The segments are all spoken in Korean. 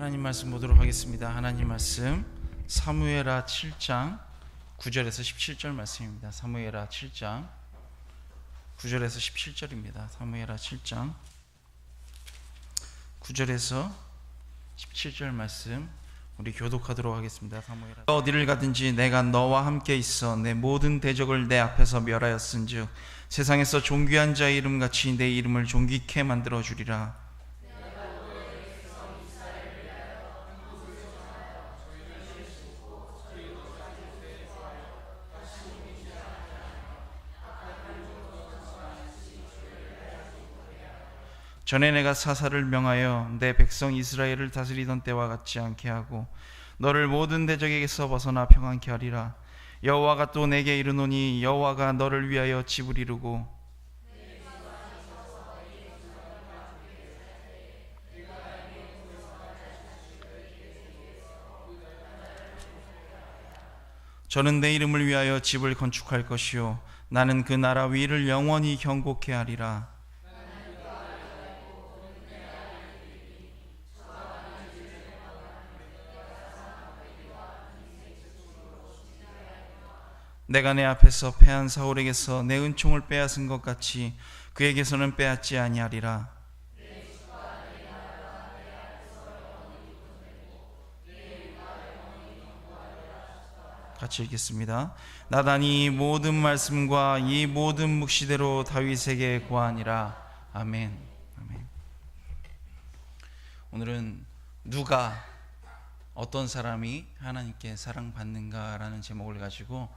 하나님 말씀 보도록 하겠습니다. 하나님 말씀 사무엘하 7장 9절에서 17절 말씀입니다. 사무엘하 7장 9절에서 17절입니다. 사무엘하 7장 9절에서 17절 말씀 우리 교독하도록 하겠습니다. 사무엘하 어디를 가든지 내가 너와 함께 있어 내 모든 대적을 내 앞에서 멸하였은즉 세상에서 존귀한 자의 이름같이 내 이름을 존귀케 만들어 주리라. 전에 내가 사사를 명하여 내 백성 이스라엘을 다스리던 때와 같지 않게 하고 너를 모든 대적에게서 벗어나 평안케 하리라. 여호와가 또 내게 이르노니 여호와가 너를 위하여 집을 이루고 저는 내 이름을 위하여 집을 건축할 것이요 나는 그 나라 위를 영원히 경고케 하리라. 내가 내 앞에서 패한 사울에게서 내 은총을 빼앗은 것 같이 그에게서는 빼앗지 아니하리라. 같이 읽겠습니다. 나단이 모든 말씀과 이 모든 묵시대로 다윗에게 고하니라. 아멘. 아멘. 오늘은 누가 어떤 사람이 하나님께 사랑받는가라는 제목을 가지고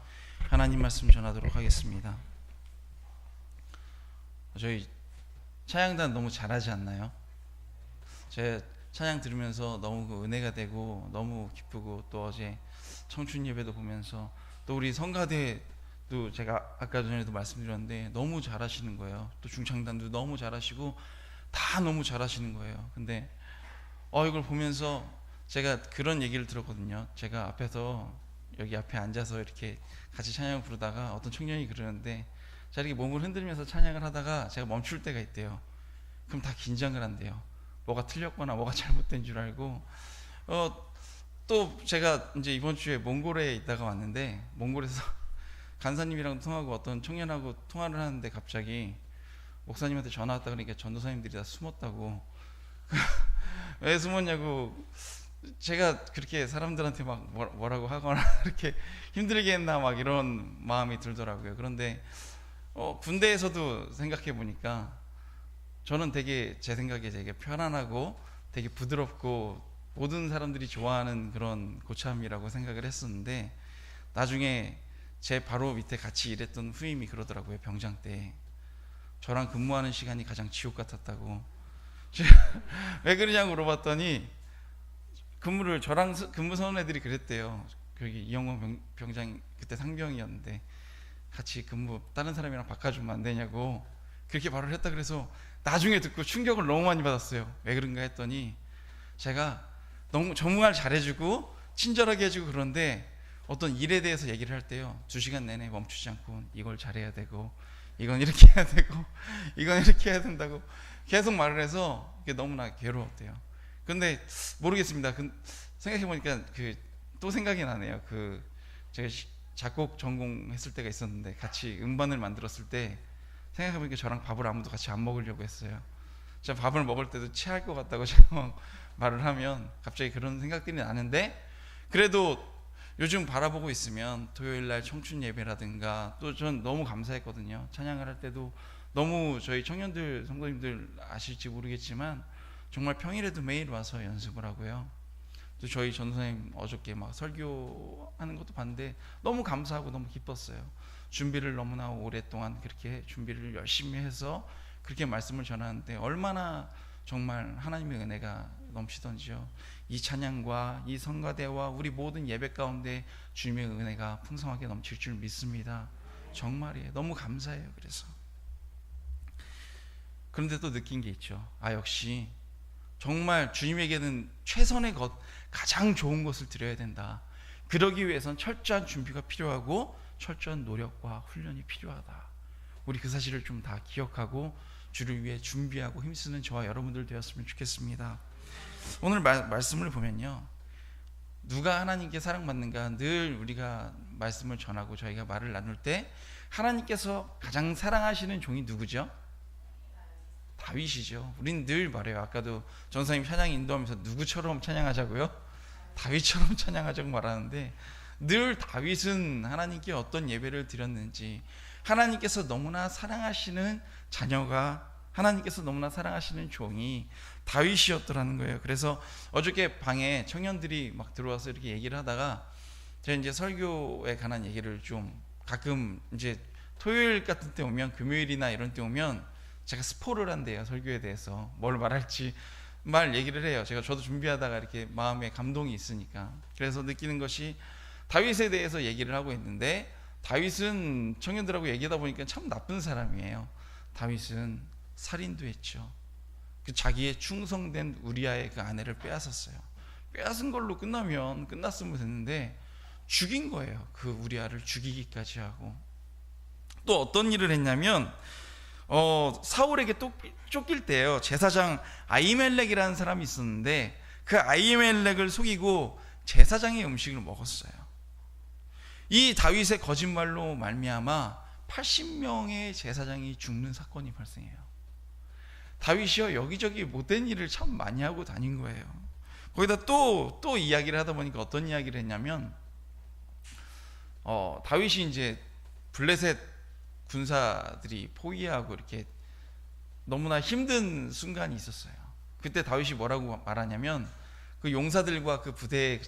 하나님 말씀 전하도록 하겠습니다. 저희 찬양단 너무 잘하지 않나요? 제 찬양 들으면서 너무 은혜가 되고 너무 기쁘고 또 어제 청춘 예배도 보면서 또 우리 성가대도 제가 아까 전에도 말씀드렸는데 너무 잘하시는 거예요. 또 중창단도 너무 잘하시고 다 너무 잘하시는 거예요. 근데 이걸 보면서 제가 그런 얘기를 들었거든요. 제가 앞에서 여기 앞에 앉아서 이렇게 같이 찬양을 부르다가 어떤 청년이 그러는데 자 이렇게 몸을 흔들면서 찬양을 하다가 제가 멈출 때가 있대요. 그럼 다 긴장을 한대요. 뭐가 틀렸거나 뭐가 잘못된 줄 알고 또 제가 이제 이번 주에 몽골에 있다가 왔는데 몽골에서 간사님이랑 통하고 어떤 청년하고 통화를 하는데 갑자기 목사님한테 전화 왔다 그러니까 전도사님들이 다 숨었다고 왜 숨었냐고 제가 그렇게 사람들한테 막 뭐라고 하거나 이렇게 힘들게 했나 막 이런 마음이 들더라고요. 그런데 군대에서도 생각해 보니까 저는 되게 제 생각에 되게 편안하고 되게 부드럽고 모든 사람들이 좋아하는 그런 고참이라고 생각을 했었는데 나중에 제 바로 밑에 같이 일했던 후임이 그러더라고요. 병장 때 저랑 근무하는 시간이 가장 지옥 같았다고. 왜 그러냐고 물어봤더니 근무를 저랑 근무 서는 애들이 그랬대요. 거기 이영광 병장 그때 상병이었는데 같이 근무 다른 사람이랑 바꿔주면 안 되냐고 그렇게 말을 했다. 그래서 나중에 듣고 충격을 너무 많이 받았어요. 왜 그런가 했더니 제가 너무 정말 잘해주고 친절하게 해주고 그런데 어떤 일에 대해서 얘기를 할 때요 2시간 내내 멈추지 않고 이걸 잘해야 되고 이건 이렇게 해야 되고 이건 이렇게 해야 된다고 계속 말을 해서 이게 너무나 괴로웠대요. 근데 모르겠습니다. 생각해보니까 또 생각이 나네요. 제가 작곡 전공했을 때가 있었는데 같이 음반을 만들었을 때 생각해보니까 저랑 밥을 아무도 같이 안 먹으려고 했어요. 제가 밥을 먹을 때도 체할 것 같다고 제가 말을 하면 갑자기 그런 생각들이 나는데 그래도 요즘 바라보고 있으면 토요일날 청춘 예배라든가 또 전 너무 감사했거든요. 찬양을 할 때도 너무 저희 청년들 성도님들 아실지 모르겠지만 정말 평일에도 매일 와서 연습을 하고요. 또 저희 전도사님 어저께 막 설교하는 것도 봤는데 너무 감사하고 너무 기뻤어요. 준비를 너무나 오랫동안 그렇게 준비를 열심히 해서 그렇게 말씀을 전하는데 얼마나 정말 하나님의 은혜가 넘치던지요. 이 찬양과 이 성가대와 우리 모든 예배 가운데 주님의 은혜가 풍성하게 넘칠 줄 믿습니다. 정말이에요. 너무 감사해요. 그런데 또 느낀 게 있죠. 역시 정말 주님에게는 최선의 것, 가장 좋은 것을 드려야 된다. 그러기 위해선 철저한 준비가 필요하고 철저한 노력과 훈련이 필요하다. 우리 그 사실을 좀 다 기억하고 주를 위해 준비하고 힘쓰는 저와 여러분들 되었으면 좋겠습니다. 오늘 말씀을 보면요, 누가 하나님께 사랑받는가 늘 우리가 말씀을 전하고 저희가 말을 나눌 때 하나님께서 가장 사랑하시는 종이 누구죠? 다윗이죠. 우린 늘 말해요. 아까도 전사님 찬양 인도하면서 누구처럼 찬양하자고요? 다윗처럼 찬양하자고 말하는데, 늘 다윗은 하나님께 어떤 예배를 드렸는지, 하나님께서 너무나 사랑하시는 자녀가, 하나님께서 너무나 사랑하시는 종이 다윗이었더라는 거예요. 그래서 어저께 방에 청년들이 막 들어와서 이렇게 얘기를 하다가 제가 이제 설교에 관한 얘기를 좀 가끔 이제 토요일 같은 때 오면, 금요일이나 이런 때 오면 제가 스포를 한대요. 설교에 대해서 뭘 말할지 얘기를 해요. 저도 준비하다가 이렇게 마음에 감동이 있으니까. 그래서 느끼는 것이, 다윗에 대해서 얘기를 하고 있는데, 다윗은 청년들하고 얘기하다 보니까 참 나쁜 사람이에요. 다윗은 살인도 했죠. 그 자기의 충성된 우리아의 그 아내를 빼앗았어요. 빼앗은 걸로 끝났으면 됐는데 죽인 거예요. 그 우리아를 죽이기까지 하고. 또 어떤 일을 했냐면, 사울에게 또 쫓길 때요, 제사장 아히멜렉이라는 사람이 있었는데 그 아히멜렉을 속이고 제사장의 음식을 먹었어요. 이 다윗의 거짓말로 말미암아 80명의 제사장이 죽는 사건이 발생해요. 다윗이요, 여기저기 못된 일을 참 많이 하고 다닌 거예요. 거기다 또 이야기를 하다 보니까 어떤 이야기를 했냐면, 다윗이 이제 블레셋 군사들이 포위하고 이렇게 너무나 힘든 순간이 있었어요. 그때 다윗이 뭐라고 말하냐면, 그 용사들과 그 부대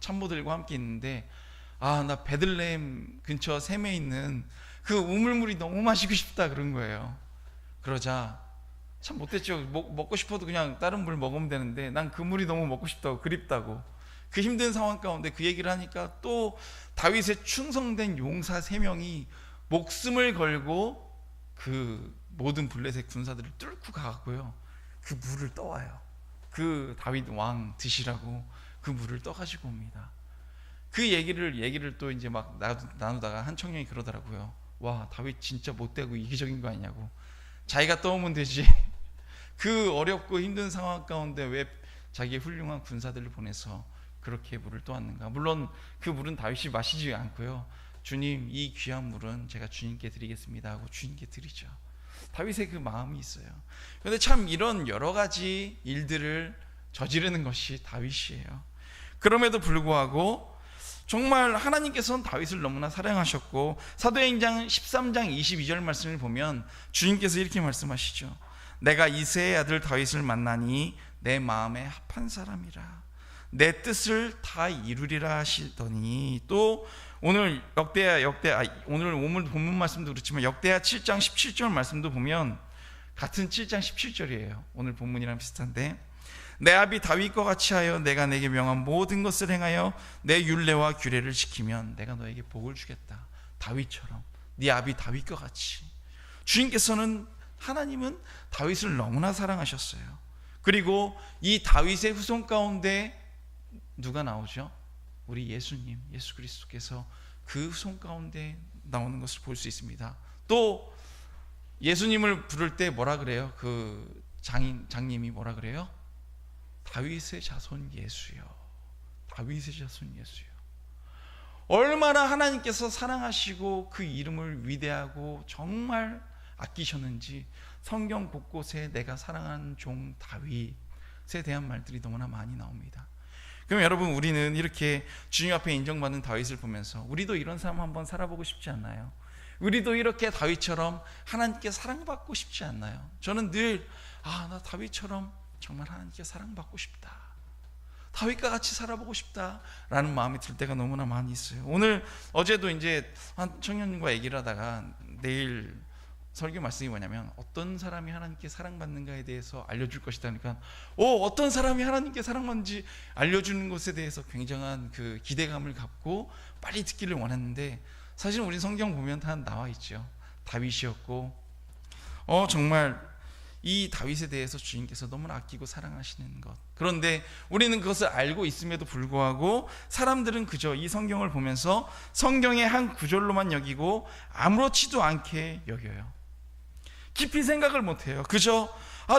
참모들과 함께 있는데, 나 베들레헴 근처 샘에 있는 그 우물물이 너무 마시고 싶다 그런 거예요. 그러자 참 못됐죠. 먹고 싶어도 그냥 다른 물 먹으면 되는데 난 그 물이 너무 먹고 싶다고, 그립다고. 그 힘든 상황 가운데 그 얘기를 하니까 또 다윗의 충성된 용사 3명이 목숨을 걸고 그 모든 블레셋 군사들을 뚫고 가고요, 그 물을 떠와요. 그 다윗 왕 드시라고 그 물을 떠가지고 옵니다. 그 얘기를 또 이제 막 나누다가 한 청년이 그러더라고요. 와, 다윗 진짜 못되고 이기적인 거 아니냐고. 자기가 떠오면 되지. 그 어렵고 힘든 상황 가운데 왜 자기의 훌륭한 군사들을 보내서 그렇게 물을 떠왔는가. 물론 그 물은 다윗이 마시지 않고요, 주님, 이 귀한 물은 제가 주님께 드리겠습니다 하고 주님께 드리죠. 다윗의 그 마음이 있어요. 그런데 참 이런 여러 가지 일들을 저지르는 것이 다윗이에요. 그럼에도 불구하고 정말 하나님께서는 다윗을 너무나 사랑하셨고, 사도행전 13장 22절 말씀을 보면 주님께서 이렇게 말씀하시죠. 내가 이새의 아들 다윗을 만나니 내 마음에 합한 사람이라, 내 뜻을 다 이루리라 하시더니, 또 오늘 오늘 본문 말씀도 그렇지만 역대하 7장 17절 말씀도 보면 같은 7장 17절이에요. 오늘 본문이랑 비슷한데, 내 아비 다윗과 같이 하여 내가 내게 명한 모든 것을 행하여 내 율례와 규례를 지키면 내가 너에게 복을 주겠다. 다윗처럼, 네 아비 다윗과 같이. 주님께서는, 하나님은 다윗을 너무나 사랑하셨어요. 그리고 이 다윗의 후손 가운데 누가 나오죠? 우리 예수님, 예수 그리스도께서 그 후손 가운데 나오는 것을 볼 수 있습니다. 또 예수님을 부를 때 뭐라 그래요? 그 장님이 뭐라 그래요? 다윗의 자손 예수요. 다윗의 자손 예수요. 얼마나 하나님께서 사랑하시고 그 이름을 위대하고 정말 아끼셨는지 성경 곳곳에 내가 사랑하는 종 다윗에 대한 말들이 너무나 많이 나옵니다. 그럼 여러분, 우리는 이렇게 주님 앞에 인정받는 다윗을 보면서 우리도 이런 삶 한번 살아보고 싶지 않나요? 우리도 이렇게 다윗처럼 하나님께 사랑받고 싶지 않나요? 저는 늘 나 다윗처럼 정말 하나님께 사랑받고 싶다, 다윗과 같이 살아보고 싶다라는 마음이 들 때가 너무나 많이 있어요. 어제도 이제 한 청년과 얘기를 하다가 내일 설교 말씀이 뭐냐면, 어떤 사람이 하나님께 사랑받는가에 대해서 알려줄 것이다. 그러니까 어떤 사람이 하나님께 사랑받는지 알려주는 것에 대해서 굉장한 그 기대감을 갖고 빨리 듣기를 원했는데, 사실 우리 성경 보면 다 나와 있죠. 다윗이었고, 정말 이 다윗에 대해서 주님께서 너무나 아끼고 사랑하시는 것. 그런데 우리는 그것을 알고 있음에도 불구하고 사람들은 그저 이 성경을 보면서 성경의 한 구절로만 여기고 아무렇지도 않게 여겨요. 깊이 생각을 못해요. 그저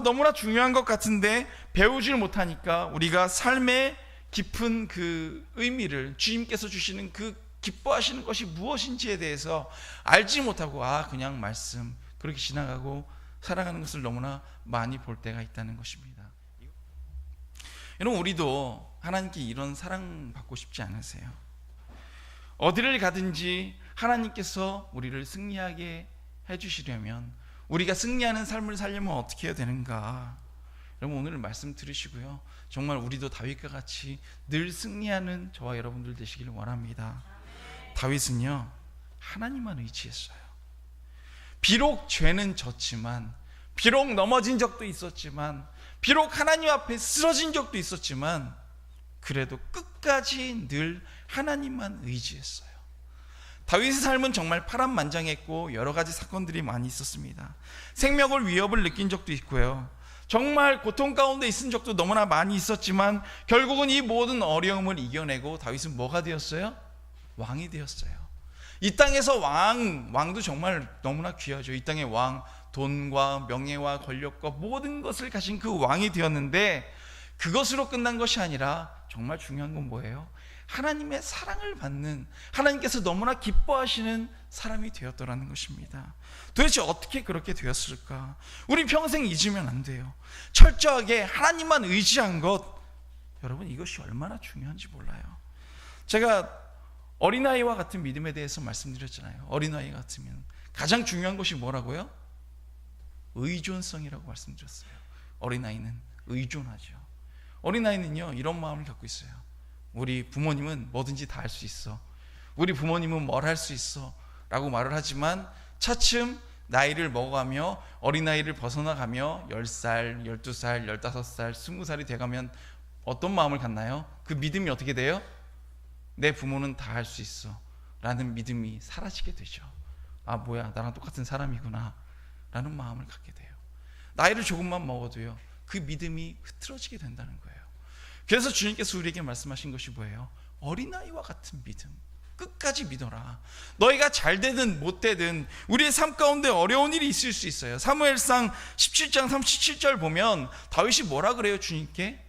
너무나 중요한 것 같은데 배우질 못하니까 우리가 삶의 깊은 그 의미를, 주님께서 주시는 그 기뻐하시는 것이 무엇인지에 대해서 알지 못하고 그냥 말씀 그렇게 지나가고 살아가는 것을 너무나 많이 볼 때가 있다는 것입니다. 여러분, 우리도 하나님께 이런 사랑받고 싶지 않으세요? 어디를 가든지 하나님께서 우리를 승리하게 해주시려면, 우리가 승리하는 삶을 살려면 어떻게 해야 되는가? 여러분, 오늘 말씀 들으시고요, 정말 우리도 다윗과 같이 늘 승리하는 저와 여러분들 되시기를 원합니다. 다윗은요, 하나님만 의지했어요. 비록 죄는 졌지만, 비록 넘어진 적도 있었지만, 비록 하나님 앞에 쓰러진 적도 있었지만, 그래도 끝까지 늘 하나님만 의지했어요. 다윗의 삶은 정말 파란만장했고 여러 가지 사건들이 많이 있었습니다. 생명을 위협을 느낀 적도 있고요, 정말 고통 가운데 있은 적도 너무나 많이 있었지만, 결국은 이 모든 어려움을 이겨내고 다윗은 뭐가 되었어요? 왕이 되었어요. 이 땅에서 왕도 정말 너무나 귀하죠. 이 땅의 왕, 돈과 명예와 권력과 모든 것을 가진 그 왕이 되었는데, 그것으로 끝난 것이 아니라 정말 중요한 건 뭐예요? 하나님의 사랑을 받는, 하나님께서 너무나 기뻐하시는 사람이 되었더라는 것입니다. 도대체 어떻게 그렇게 되었을까? 우리 평생 잊으면 안 돼요. 철저하게 하나님만 의지한 것, 여러분, 이것이 얼마나 중요한지 몰라요. 제가 어린아이와 같은 믿음에 대해서 말씀드렸잖아요. 어린아이 같으면 가장 중요한 것이 뭐라고요? 의존성이라고 말씀드렸어요. 어린아이는 의존하죠. 어린아이는요, 이런 마음을 갖고 있어요. 우리 부모님은 뭐든지 다 할 수 있어, 우리 부모님은 뭘 할 수 있어 라고 말을 하지만, 차츰 나이를 먹어가며 어린아이를 벗어나가며 10살, 12살, 15살, 20살이 돼가면 어떤 마음을 갖나요? 그 믿음이 어떻게 돼요? 내 부모는 다 할 수 있어 라는 믿음이 사라지게 되죠. 뭐야, 나랑 똑같은 사람이구나 라는 마음을 갖게 돼요. 나이를 조금만 먹어도요, 그 믿음이 흐트러지게 된다는 거예요. 그래서 주님께서 우리에게 말씀하신 것이 뭐예요? 어린아이와 같은 믿음, 끝까지 믿어라. 너희가 잘 되든 못 되든 우리의 삶 가운데 어려운 일이 있을 수 있어요. 사무엘상 17장 37절 보면 다윗이 뭐라 그래요? 주님께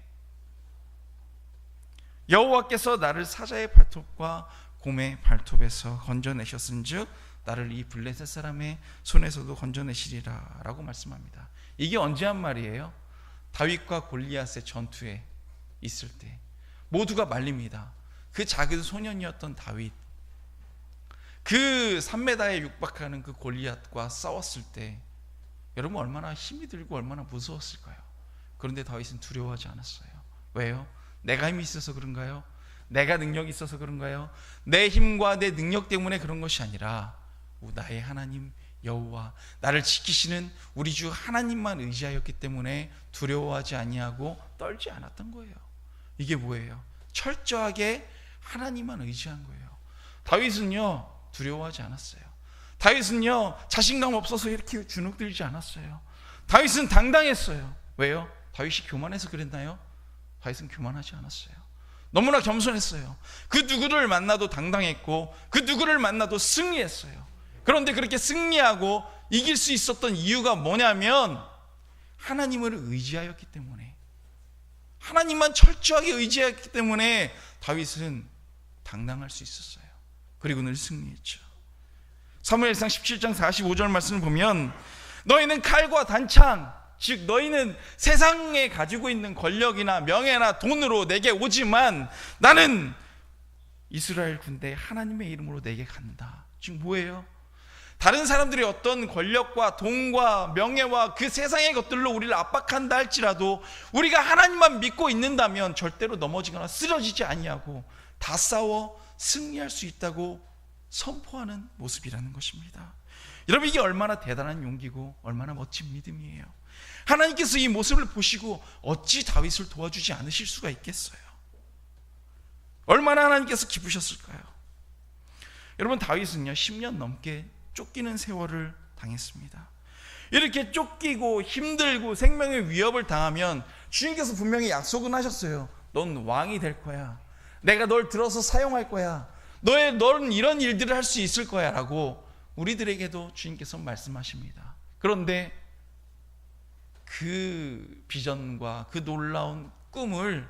여호와께서 나를 사자의 발톱과 곰의 발톱에서 건져내셨은즉 나를 이 블레셋 사람의 손에서도 건져내시리라 라고 말씀합니다. 이게 언제 한 말이에요? 다윗과 골리앗의 전투에 있을 때 모두가 말립니다. 그 작은 소년이었던 다윗, 그 3m에 육박하는 그 골리앗과 싸웠을 때 여러분 얼마나 힘이 들고 얼마나 무서웠을까요? 그런데 다윗은 두려워하지 않았어요. 왜요? 내가 힘이 있어서 그런가요? 내가 능력이 있어서 그런가요? 내 힘과 내 능력 때문에 그런 것이 아니라 나의 하나님 여호와, 나를 지키시는 우리 주 하나님만 의지하였기 때문에 두려워하지 아니하고 떨지 않았던 거예요. 이게 뭐예요? 철저하게 하나님만 의지한 거예요. 다윗은요, 두려워하지 않았어요. 다윗은요, 자신감 없어서 이렇게 주눅들지 않았어요. 다윗은 당당했어요. 왜요? 다윗이 교만해서 그랬나요? 다윗은 교만하지 않았어요. 너무나 겸손했어요. 그 누구를 만나도 당당했고 그 누구를 만나도 승리했어요. 그런데 그렇게 승리하고 이길 수 있었던 이유가 뭐냐면 하나님을 의지하였기 때문에, 하나님만 철저하게 의지했기 때문에 다윗은 당당할 수 있었어요. 그리고 늘 승리했죠. 사무엘상 17장 45절 말씀을 보면 너희는 칼과 단창, 즉 너희는 세상에 가지고 있는 권력이나 명예나 돈으로 내게 오지만 나는 이스라엘 군대 하나님의 이름으로 내게 간다. 지금 뭐예요? 다른 사람들이 어떤 권력과 돈과 명예와 그 세상의 것들로 우리를 압박한다 할지라도 우리가 하나님만 믿고 있는다면 절대로 넘어지거나 쓰러지지 아니하고 다 싸워 승리할 수 있다고 선포하는 모습이라는 것입니다. 여러분, 이게 얼마나 대단한 용기고 얼마나 멋진 믿음이에요. 하나님께서 이 모습을 보시고 어찌 다윗을 도와주지 않으실 수가 있겠어요? 얼마나 하나님께서 기쁘셨을까요? 여러분, 다윗은요 10년 넘게 쫓기는 세월을 당했습니다. 이렇게 쫓기고 힘들고 생명의 위협을 당하면 주님께서 분명히 약속은 하셨어요. 넌 왕이 될 거야. 내가 널 들어서 사용할 거야. 너는 이런 일들을 할 수 있을 거야 라고 우리들에게도 주님께서 말씀하십니다. 그런데 그 비전과 그 놀라운 꿈을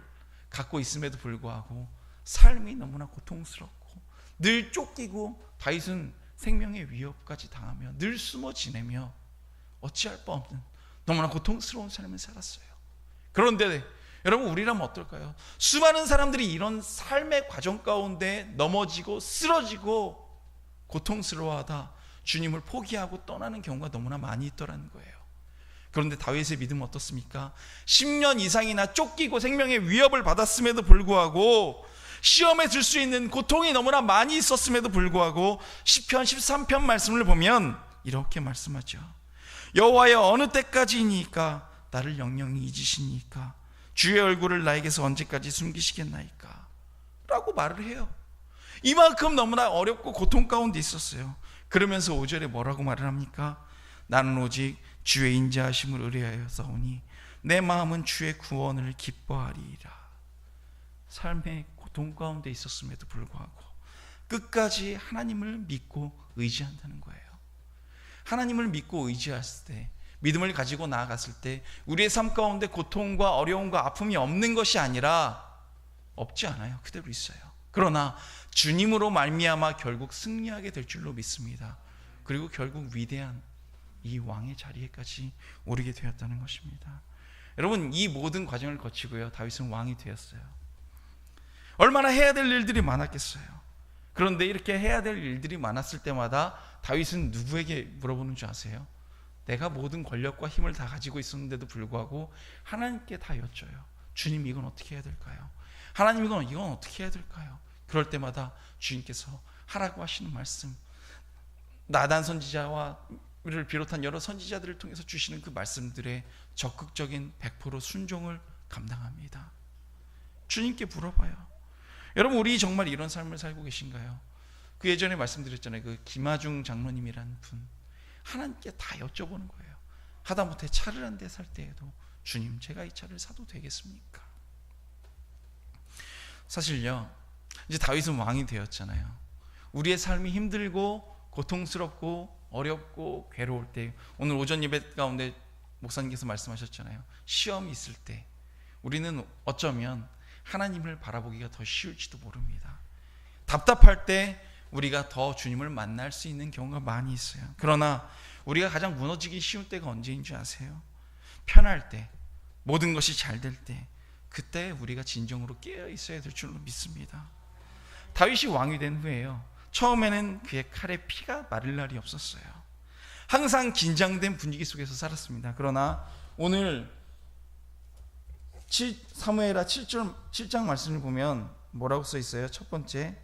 갖고 있음에도 불구하고 삶이 너무나 고통스럽고 늘 쫓기고 다윗은 생명의 위협까지 당하며 늘 숨어 지내며 어찌할 바 없는 너무나 고통스러운 삶을 살았어요. 그런데 여러분, 우리라면 어떨까요? 수많은 사람들이 이런 삶의 과정 가운데 넘어지고 쓰러지고 고통스러워하다 주님을 포기하고 떠나는 경우가 너무나 많이 있더라는 거예요. 그런데 다윗의 믿음은 어떻습니까? 10년 이상이나 쫓기고 생명의 위협을 받았음에도 불구하고, 시험에 들 수 있는 고통이 너무나 많이 있었음에도 불구하고 시편 13편 말씀을 보면 이렇게 말씀하죠. 여호와여, 어느 때까지이니까 나를 영영히 잊으시니까? 주의 얼굴을 나에게서 언제까지 숨기시겠나이까? 라고 말을 해요. 이만큼 너무나 어렵고 고통 가운데 있었어요. 그러면서 5절에 뭐라고 말을 합니까? 나는 오직 주의 인자하심을 의뢰하여서오니 내 마음은 주의 구원을 기뻐하리이라. 삶의 고통 가운데 있었음에도 불구하고 끝까지 하나님을 믿고 의지한다는 거예요. 하나님을 믿고 의지했을 때, 믿음을 가지고 나아갔을 때 우리의 삶 가운데 고통과 어려움과 아픔이 없는 것이 아니라, 없지 않아요. 그대로 있어요. 그러나 주님으로 말미암아 결국 승리하게 될 줄로 믿습니다. 그리고 결국 위대한 이 왕의 자리에까지 오르게 되었다는 것입니다. 여러분, 이 모든 과정을 거치고요, 다윗은 왕이 되었어요. 얼마나 해야 될 일들이 많았겠어요. 그런데 이렇게 해야 될 일들이 많았을 때마다 다윗은 누구에게 물어보는 줄 아세요? 내가 모든 권력과 힘을 다 가지고 있었는데도 불구하고 하나님께 다 여쭤요. 주님, 이건 어떻게 해야 될까요? 하나님, 이건 어떻게 해야 될까요? 그럴 때마다 주님께서 하라고 하시는 말씀, 나단 선지자와 우리를 비롯한 여러 선지자들을 통해서 주시는 그 말씀들에 적극적인 100% 순종을 감당합니다. 주님께 물어봐요. 여러분, 우리 정말 이런 삶을 살고 계신가요? 그 예전에 말씀드렸잖아요. 그 김하중 장로님이라는 분, 하나님께 다 여쭤보는 거예요. 하다못해 차를 한 대 살 때에도 주님, 제가 이 차를 사도 되겠습니까? 사실요, 이제 다윗은 왕이 되었잖아요. 우리의 삶이 힘들고 고통스럽고 어렵고 괴로울 때, 오늘 오전 예배 가운데 목사님께서 말씀하셨잖아요. 시험이 있을 때 우리는 어쩌면 하나님을 바라보기가 더 쉬울지도 모릅니다. 답답할 때 우리가 더 주님을 만날 수 있는 경우가 많이 있어요. 그러나 우리가 가장 무너지기 쉬운 때가 언제인 줄 아세요? 편할 때, 모든 것이 잘 될 때, 그때 우리가 진정으로 깨어 있어야 될 줄로 믿습니다. 다윗이 왕이 된 후에요, 처음에는 그의 칼에 피가 마를 날이 없었어요. 항상 긴장된 분위기 속에서 살았습니다. 그러나 오늘 사무엘하 7장 말씀을 보면 뭐라고 써 있어요? 첫 번째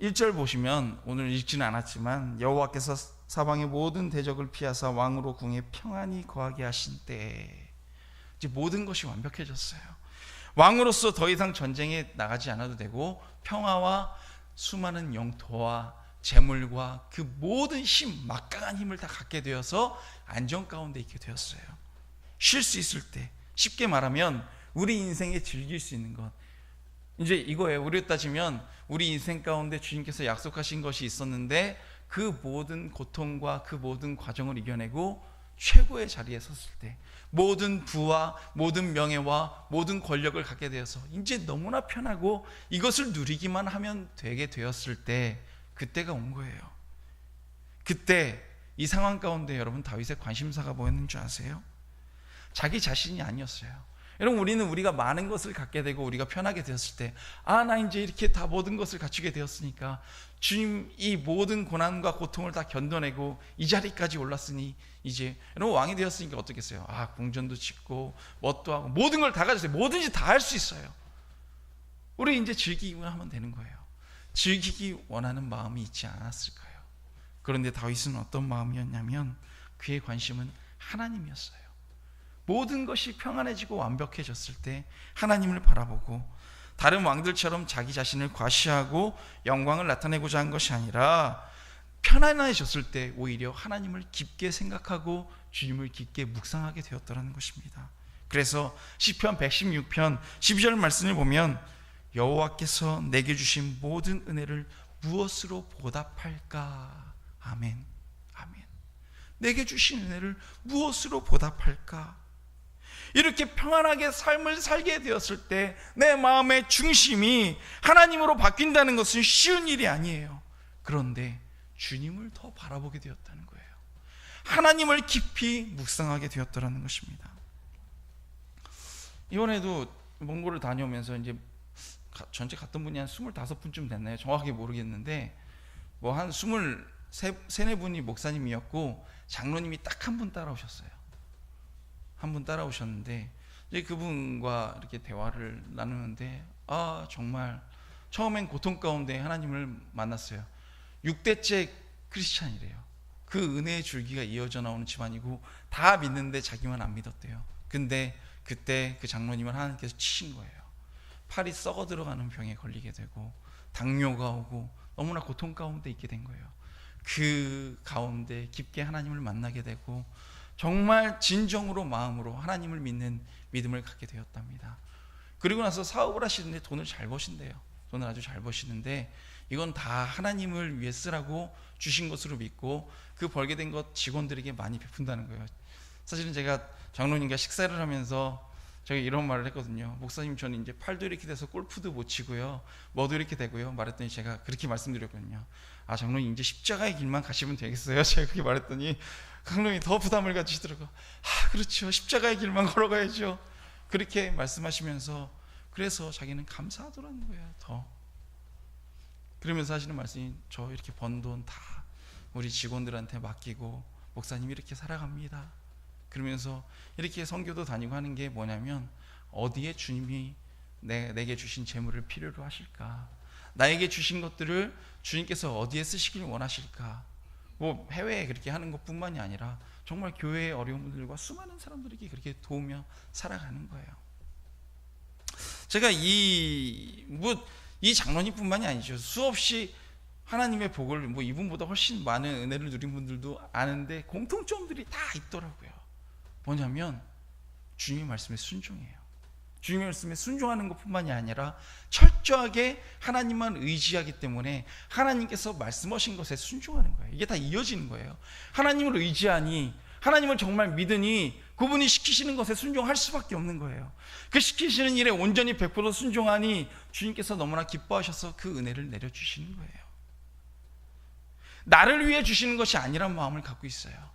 1절 보시면, 오늘 읽지는 않았지만, 여호와께서 사방의 모든 대적을 피하사 왕으로 궁에 평안히 거하게 하신 때, 이제 모든 것이 완벽해졌어요. 왕으로서 더 이상 전쟁에 나가지 않아도 되고, 평화와 수많은 영토와 재물과 그 모든 힘, 막강한 힘을 다 갖게 되어서 안정 가운데 있게 되었어요. 쉴 수 있을 때, 쉽게 말하면 우리 인생에 즐길 수 있는 것, 이제 이거예요. 우리로 따지면 우리 인생 가운데 주님께서 약속하신 것이 있었는데 그 모든 고통과 그 모든 과정을 이겨내고 최고의 자리에 섰을 때, 모든 부와 모든 명예와 모든 권력을 갖게 되어서 이제 너무나 편하고 이것을 누리기만 하면 되게 되었을 때, 그때가 온 거예요. 그때 이 상황 가운데 여러분, 다윗의 관심사가 뭐였는 줄 아세요? 자기 자신이 아니었어요. 여러분, 우리가 많은 것을 갖게 되고 우리가 편하게 되었을 때, 나 이제 이렇게 다 모든 것을 갖추게 되었으니까 주님, 이 모든 고난과 고통을 다 견뎌내고 이 자리까지 올랐으니 이제, 여러분, 왕이 되었으니까 어떻겠어요? 궁전도 짓고 뭣도 하고 모든 걸 다 가졌어요. 뭐든지 다 할 수 있어요. 우리 이제 즐기기만 하면 되는 거예요. 즐기기 원하는 마음이 있지 않았을까요? 그런데 다윗은 어떤 마음이었냐면, 그의 관심은 하나님이었어요. 모든 것이 평안해지고 완벽해졌을 때 하나님을 바라보고, 다른 왕들처럼 자기 자신을 과시하고 영광을 나타내고자 한 것이 아니라, 편안해졌을 때 오히려 하나님을 깊게 생각하고 주님을 깊게 묵상하게 되었다는 것입니다. 그래서 시편 116편 12절 말씀을 보면, 여호와께서 내게 주신 모든 은혜를 무엇으로 보답할까? 아멘, 아멘. 내게 주신 은혜를 무엇으로 보답할까? 이렇게 평안하게 삶을 살게 되었을 때 내 마음의 중심이 하나님으로 바뀐다는 것은 쉬운 일이 아니에요. 그런데 주님을 더 바라보게 되었다는 거예요. 하나님을 깊이 묵상하게 되었다는 것입니다. 이번에도 몽골을 다녀오면서 이제 전체 갔던 분이 한 25분쯤 됐나요? 정확하게 모르겠는데 뭐 한 24분이 목사님이었고 장로님이 딱 한 분 따라오셨어요. 한 분 따라오셨는데 이제 그분과 이렇게 대화를 나누는데 정말 처음엔 고통 가운데 하나님을 만났어요. 6대째 크리스찬이래요. 그 은혜의 줄기가 이어져 나오는 집안이고 다 믿는데 자기만 안 믿었대요. 근데 그때 그 장로님을 하나님께서 치신 거예요. 팔이 썩어 들어가는 병에 걸리게 되고 당뇨가 오고 너무나 고통 가운데 있게 된 거예요. 그 가운데 깊게 하나님을 만나게 되고 정말 진정으로 마음으로 하나님을 믿는 믿음을 갖게 되었답니다. 그리고 나서 사업을 하시는데 돈을 잘 버신대요. 돈을 아주 잘 버시는데 이건 다 하나님을 위해 쓰라고 주신 것으로 믿고 그 벌게 된 것 직원들에게 많이 베푼다는 거예요. 사실은 제가 장로님과 식사를 하면서 제가 이런 말을 했거든요. 목사님, 저는 이제 팔도 이렇게 돼서 골프도 못 치고요, 뭐도 이렇게 되고요 말했더니 제가 그렇게 말씀드렸거든요. 장로님 이제 십자가의 길만 가시면 되겠어요? 제가 그렇게 말했더니 장로님이 더 부담을 가지시더라고요. 그렇죠, 십자가의 길만 걸어가야죠. 그렇게 말씀하시면서 그래서 자기는 감사하더라는 거예요. 더 그러면서 하시는 말씀이 저 이렇게 번 돈 다 우리 직원들한테 맡기고 목사님이 이렇게 살아갑니다. 그러면서 이렇게 선교도 다니고 하는 게 뭐냐면 어디에 주님이 내게 주신 재물을 필요로 하실까? 나에게 주신 것들을 주님께서 어디에 쓰시길 원하실까? 뭐 해외에 그렇게 하는 것뿐만이 아니라 정말 교회의 어려운 분들과 수많은 사람들에게 그렇게 도우며 살아가는 거예요. 제가 이 장로님뿐만이 아니죠. 수없이 하나님의 복을 이분보다 훨씬 많은 은혜를 누린 분들도 아는데 공통점들이 다 있더라고요. 뭐냐면 주님의 말씀에 순종해요. 주님의 말씀에 순종하는 것뿐만이 아니라 철저하게 하나님만 의지하기 때문에 하나님께서 말씀하신 것에 순종하는 거예요. 이게 다 이어지는 거예요. 하나님을 의지하니, 하나님을 정말 믿으니 그분이 시키시는 것에 순종할 수밖에 없는 거예요. 그 시키시는 일에 온전히 100% 순종하니 주님께서 너무나 기뻐하셔서 그 은혜를 내려주시는 거예요. 나를 위해 주시는 것이 아니란 마음을 갖고 있어요.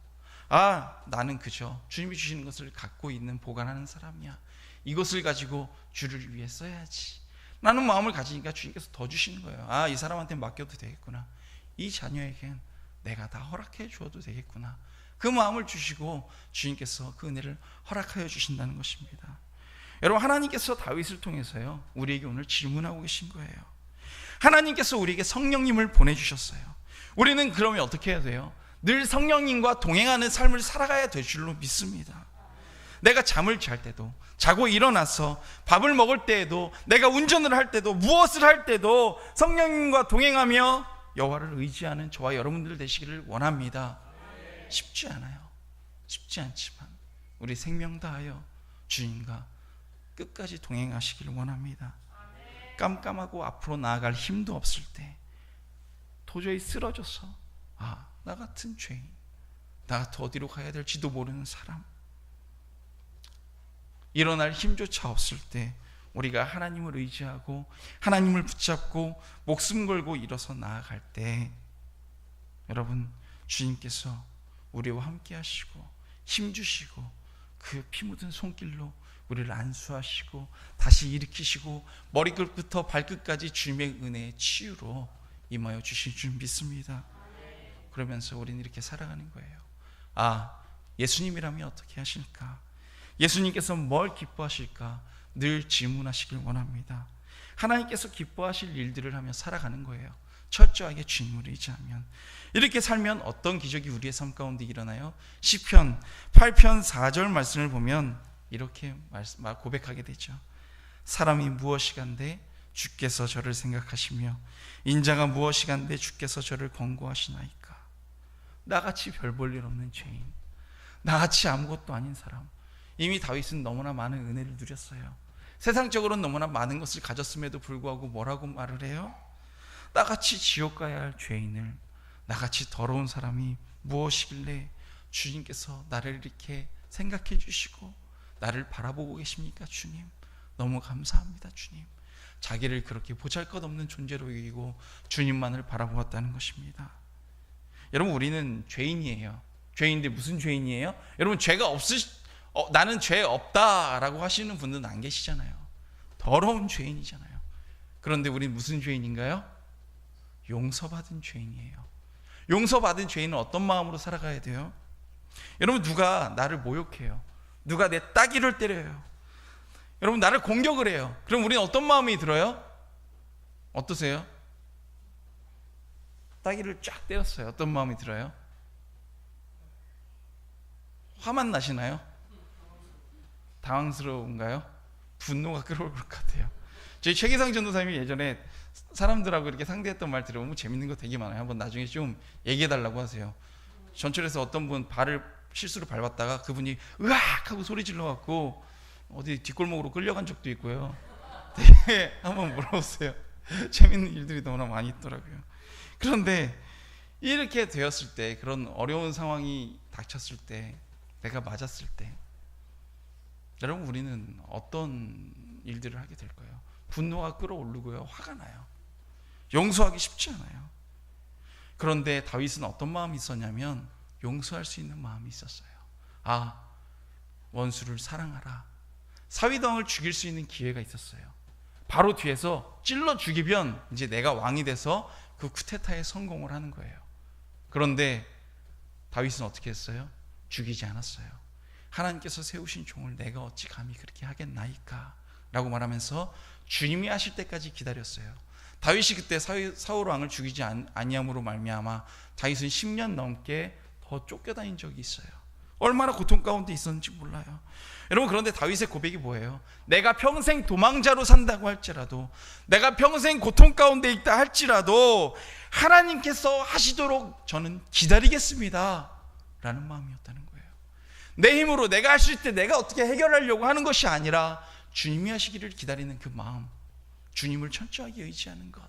나는 그저 주님이 주시는 것을 갖고 있는 보관하는 사람이야. 이것을 가지고 주를 위해 써야지 라는 마음을 가지니까 주님께서 더 주시는 거예요. 이 사람한테 맡겨도 되겠구나. 이 자녀에겐 내가 다 허락해 주어도 되겠구나. 그 마음을 주시고 주님께서 그 은혜를 허락하여 주신다는 것입니다. 여러분, 하나님께서 다윗을 통해서요 우리에게 오늘 질문하고 계신 거예요. 하나님께서 우리에게 성령님을 보내주셨어요. 우리는 그러면 어떻게 해야 돼요? 늘 성령님과 동행하는 삶을 살아가야 될 줄로 믿습니다. 내가 잠을 잘 때도, 자고 일어나서 밥을 먹을 때에도, 내가 운전을 할 때도, 무엇을 할 때도 성령님과 동행하며 여호와를 의지하는 저와 여러분들 되시기를 원합니다. 쉽지 않아요. 쉽지 않지만 우리 생명 다하여 주님과 끝까지 동행하시기를 원합니다. 깜깜하고 앞으로 나아갈 힘도 없을 때 도저히 쓰러져서 나 같은 죄인, 나 같은 어디로 가야 될지도 모르는 사람, 일어날 힘조차 없을 때 우리가 하나님을 의지하고 하나님을 붙잡고 목숨 걸고 일어서 나아갈 때 여러분, 주님께서 우리와 함께 하시고 힘주시고 그 피 묻은 손길로 우리를 안수하시고 다시 일으키시고 머리끝부터 발끝까지 주님의 은혜의 치유로 임하여 주실 줄 믿습니다. 그러면서 우리는 이렇게 살아가는 거예요. 예수님이라면 어떻게 하실까? 예수님께서 뭘 기뻐하실까? 늘 질문하시길 원합니다. 하나님께서 기뻐하실 일들을 하며 살아가는 거예요. 철저하게 주님을 의지하면. 이렇게 살면 어떤 기적이 우리의 삶 가운데 일어나요? 시편 8편 4절 말씀을 보면 이렇게 고백하게 되죠. 사람이 무엇이간데 주께서 저를 생각하시며 인자가 무엇이간데 주께서 저를 권고하시나이까. 나같이 별 볼 일 없는 죄인, 나같이 아무것도 아닌 사람. 이미 다윗은 너무나 많은 은혜를 누렸어요. 세상적으로는 너무나 많은 것을 가졌음에도 불구하고 뭐라고 말을 해요? 나같이 지옥 가야 할 죄인을, 나같이 더러운 사람이 무엇이길래 주님께서 나를 이렇게 생각해 주시고 나를 바라보고 계십니까? 주님, 너무 감사합니다. 주님, 자기를 그렇게 보잘것없는 존재로 여기고 주님만을 바라보았다는 것입니다. 여러분, 우리는 죄인이에요. 죄인인데 무슨 죄인이에요? 여러분, 나는 죄 없다라고 하시는 분들은 안 계시잖아요. 더러운 죄인이잖아요. 그런데 우리는 무슨 죄인인가요? 용서받은 죄인이에요. 용서받은 죄인은 어떤 마음으로 살아가야 돼요? 여러분, 누가 나를 모욕해요. 누가 내 따귀를 때려요. 여러분, 나를 공격을 해요. 그럼 우리는 어떤 마음이 들어요? 어떠세요? 따귀를 쫙 때렸어요. 어떤 마음이 들어요? 화만 나시나요? 당황스러운가요? 분노가 끌어올 것 같아요. 저희 최기상 전도사님이 예전에 사람들하고 이렇게 상대했던 말 들어보면 재밌는 거 되게 많아요. 한번 나중에 좀 얘기해달라고 하세요. 전철에서 어떤 분 발을 실수로 밟았다가 그분이 으악 하고 소리 질러갖고 어디 뒷골목으로 끌려간 적도 있고요. 되게 한번 물어보세요. 재밌는 일들이 너무나 많이 있더라고요. 그런데 이렇게 되었을 때, 그런 어려운 상황이 닥쳤을 때, 내가 맞았을 때, 여러분, 우리는 어떤 일들을 하게 될까요? 분노가 끌어오르고요, 화가 나요. 용서하기 쉽지 않아요. 그런데 다윗은 어떤 마음이 있었냐면 용서할 수 있는 마음이 있었어요. 아, 원수를 사랑하라. 사위당을 죽일 수 있는 기회가 있었어요. 바로 뒤에서 찔러 죽이면 이제 내가 왕이 돼서 그 쿠데타에 성공을 하는 거예요. 그런데 다윗은 어떻게 했어요? 죽이지 않았어요. 하나님께서 세우신 종을 내가 어찌 감히 그렇게 하겠나이까 라고 말하면서 주님이 하실 때까지 기다렸어요. 다윗이 그때 사울 왕을 죽이지 아니함으로 말미암아 다윗은 10년 넘게 더 쫓겨다닌 적이 있어요. 얼마나 고통 가운데 있었는지 몰라요. 여러분, 그런데 다윗의 고백이 뭐예요? 내가 평생 도망자로 산다고 할지라도, 내가 평생 고통 가운데 있다 할지라도 하나님께서 하시도록 저는 기다리겠습니다 라는 마음이었다는 거예요. 내 힘으로 내가 할 수 있을 때 내가 어떻게 해결하려고 하는 것이 아니라 주님이 하시기를 기다리는 그 마음, 주님을 철저하게 의지하는 것,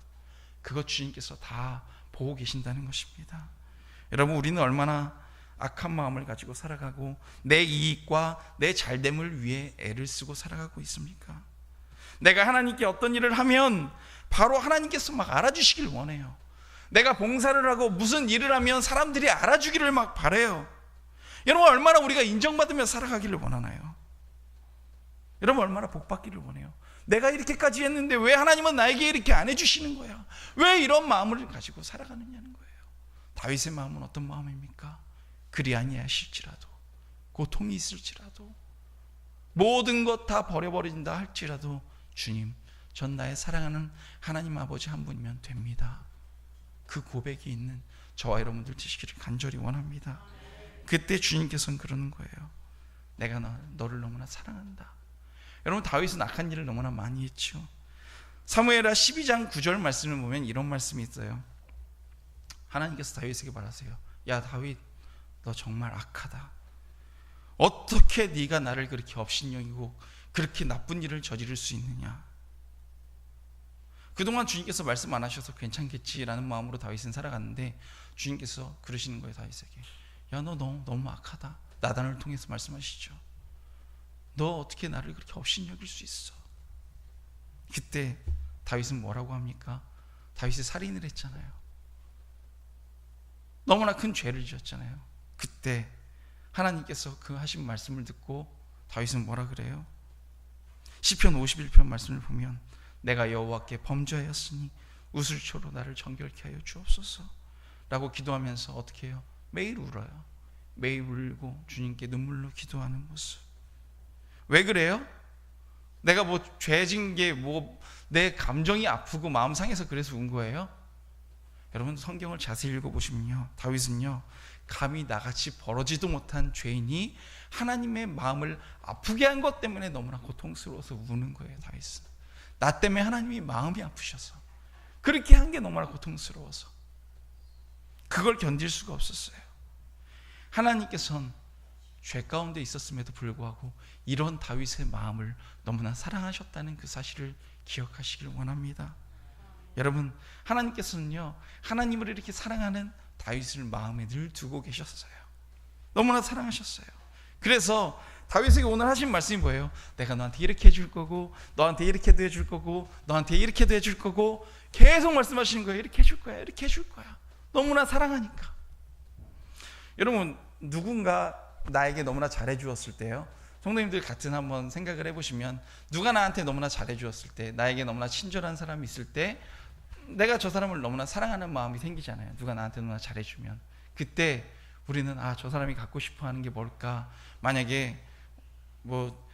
그것 주님께서 다 보고 계신다는 것입니다. 여러분, 우리는 얼마나 악한 마음을 가지고 살아가고 내 이익과 내 잘됨을 위해 애를 쓰고 살아가고 있습니까? 내가 하나님께 어떤 일을 하면 바로 하나님께서 막 알아주시길 원해요. 내가 봉사를 하고 무슨 일을 하면 사람들이 알아주기를 막 바라요. 여러분, 얼마나 우리가 인정받으며 살아가기를 원하나요? 여러분, 얼마나 복받기를 원해요. 내가 이렇게까지 했는데 왜 하나님은 나에게 이렇게 안 해주시는 거야? 왜 이런 마음을 가지고 살아가느냐는 거예요. 다윗의 마음은 어떤 마음입니까? 그리 아니하실지라도, 고통이 있을지라도, 모든 것 다 버려버린다 할지라도 주님, 전 나의 사랑하는 하나님 아버지 한 분이면 됩니다. 그 고백이 있는 저와 여러분들 되시기를 간절히 원합니다. 그때 주님께서는 그러는 거예요. 내가 너를 너무나 사랑한다. 여러분, 다윗은 악한 일을 너무나 많이 했죠. 사무엘하 12장 9절 말씀을 보면 이런 말씀이 있어요. 하나님께서 다윗에게 말하세요. 야, 다윗, 너 정말 악하다. 어떻게 네가 나를 그렇게 업신여기고 그렇게 나쁜 일을 저지를 수 있느냐. 그동안 주님께서 말씀 안 하셔서 괜찮겠지라는 마음으로 다윗은 살아갔는데 주님께서 그러시는 거예요. 다윗에게, 야, 너 너무 악하다. 나단을 통해서 말씀하시죠. 너 어떻게 나를 그렇게 업신여길 수 있어? 그때 다윗은 뭐라고 합니까? 다윗이 살인을 했잖아요. 너무나 큰 죄를 지었잖아요. 그때 하나님께서 그 하신 말씀을 듣고 다윗은 뭐라 그래요? 시편 51편 말씀을 보면 내가 여호와께 범죄하였으니 우슬초로 나를 정결케 하여 주옵소서 라고 기도하면서 어떻게 해요? 매일 울어요. 매일 울고 주님께 눈물로 기도하는 모습. 왜 그래요? 내가 뭐 죄진 게 뭐 내 감정이 아프고 마음 상해서 그래서 운 거예요? 여러분, 성경을 자세히 읽어보시면요, 다윗은요, 감히 나같이 벌어지도 못한 죄인이 하나님의 마음을 아프게 한 것 때문에 너무나 고통스러워서 우는 거예요. 다윗은 나 때문에 하나님이 마음이 아프셔서 그렇게 한 게 너무나 고통스러워서 그걸 견딜 수가 없었어요. 하나님께서는 죄 가운데 있었음에도 불구하고 이런 다윗의 마음을 너무나 사랑하셨다는 그 사실을 기억하시길 원합니다. 여러분, 하나님께서는요, 하나님을 이렇게 사랑하는 다윗을 마음에 늘 두고 계셨어요. 너무나 사랑하셨어요. 그래서 다윗에게 오늘 하신 말씀이 뭐예요? 내가 너한테 이렇게 해줄 거고, 너한테 이렇게도 해줄 거고, 너한테 이렇게도 해줄 거고, 계속 말씀하시는 거예요. 이렇게 해줄 거야, 이렇게 해줄 거야. 너무나 사랑하니까. 여러분, 누군가 나에게 너무나 잘해 주었을 때요, 성도님들 같은 한번 생각을 해보시면, 누가 나한테 너무나 잘해 주었을 때, 나에게 너무나 친절한 사람이 있을 때, 내가 저 사람을 너무나 사랑하는 마음이 생기잖아요. 누가 나한테 너무나 잘해주면. 그때 우리는 저 사람이 갖고 싶어 하는 게 뭘까? 만약에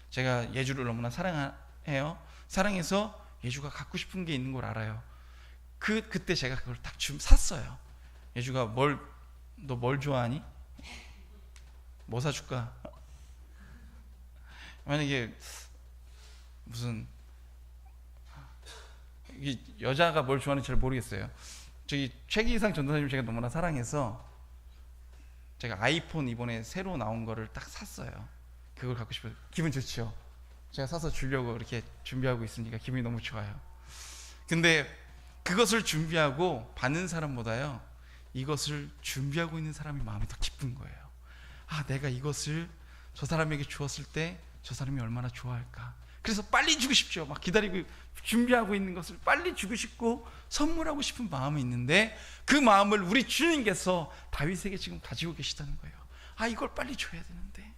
제가 예주를 너무나 사랑해요. 사랑해서 예주가 갖고 싶은 게 있는 걸 알아요. 그때 제가 그걸 딱 샀어요. 예주가 너 뭘 좋아하니? 뭐 사줄까? 만약에 무슨 여자가 뭘 좋아하는지 잘 모르겠어요. 저기 최기상 전도사님 제가 너무나 사랑해서 제가 아이폰 이번에 새로 나온 거를 딱 샀어요. 그걸 갖고 싶어요. 기분 좋죠? 제가 사서 주려고 이렇게 준비하고 있으니까 기분이 너무 좋아요. 근데 그것을 준비하고 받는 사람보다요, 이것을 준비하고 있는 사람이 마음이 더 기쁜 거예요. 내가 이것을 저 사람에게 주었을 때 저 사람이 얼마나 좋아할까. 그래서 빨리 주고 싶죠. 막 기다리고 준비하고 있는 것을 빨리 주고 싶고 선물하고 싶은 마음이 있는데, 그 마음을 우리 주님께서 다윗에게 지금 가지고 계시다는 거예요. 이걸 빨리 줘야 되는데.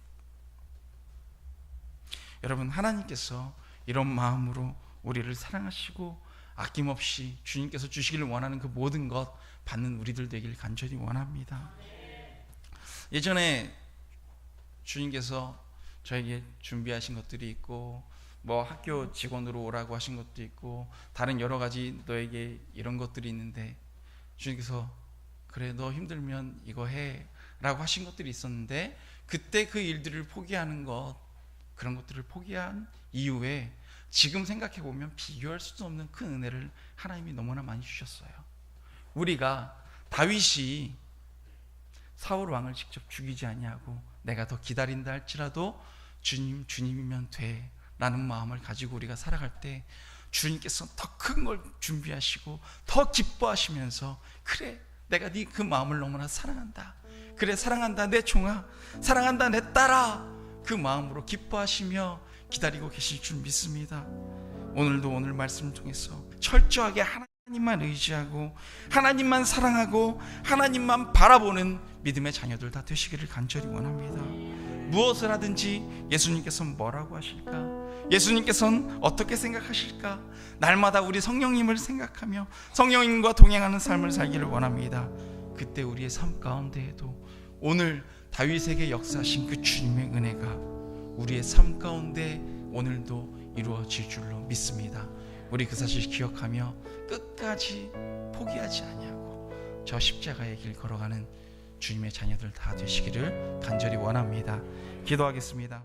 여러분, 하나님께서 이런 마음으로 우리를 사랑하시고 아낌없이 주님께서 주시기를 원하는 그 모든 것 받는 우리들 되길 간절히 원합니다. 예전에 주님께서 저에게 준비하신 것들이 있고, 학교 직원으로 오라고 하신 것도 있고, 다른 여러 가지 너에게 이런 것들이 있는데, 주님께서 그래 너 힘들면 이거 해 라고 하신 것들이 있었는데, 그때 그 일들을 포기하는 것, 그런 것들을 포기한 이후에 지금 생각해 보면 비교할 수도 없는 큰 은혜를 하나님이 너무나 많이 주셨어요. 우리가 다윗이 사울 왕을 직접 죽이지 아니하고 내가 더 기다린다 할지라도 주님이면 돼 라는 마음을 가지고 우리가 살아갈 때, 주님께서 더 큰 걸 준비하시고 더 기뻐하시면서, 그래 내가 네 그 마음을 너무나 사랑한다, 그래 사랑한다 내 종아, 사랑한다 내 딸아, 그 마음으로 기뻐하시며 기다리고 계실 줄 믿습니다. 오늘도 오늘 말씀을 통해서 철저하게 하나님만 의지하고 하나님만 사랑하고 하나님만 바라보는 믿음의 자녀들 다 되시기를 간절히 원합니다. 무엇을 하든지 예수님께서는 뭐라고 하실까? 예수님께서는 어떻게 생각하실까? 날마다 우리 성령님을 생각하며 성령님과 동행하는 삶을 살기를 원합니다. 그때 우리의 삶 가운데에도 오늘 다윗에게 역사하신 그 주님의 은혜가 우리의 삶 가운데 오늘도 이루어질 줄로 믿습니다. 우리 그 사실 기억하며 끝까지 포기하지 아니하고 저 십자가의 길 걸어가는 주님의 자녀들 다 되시기를 간절히 원합니다. 기도하겠습니다.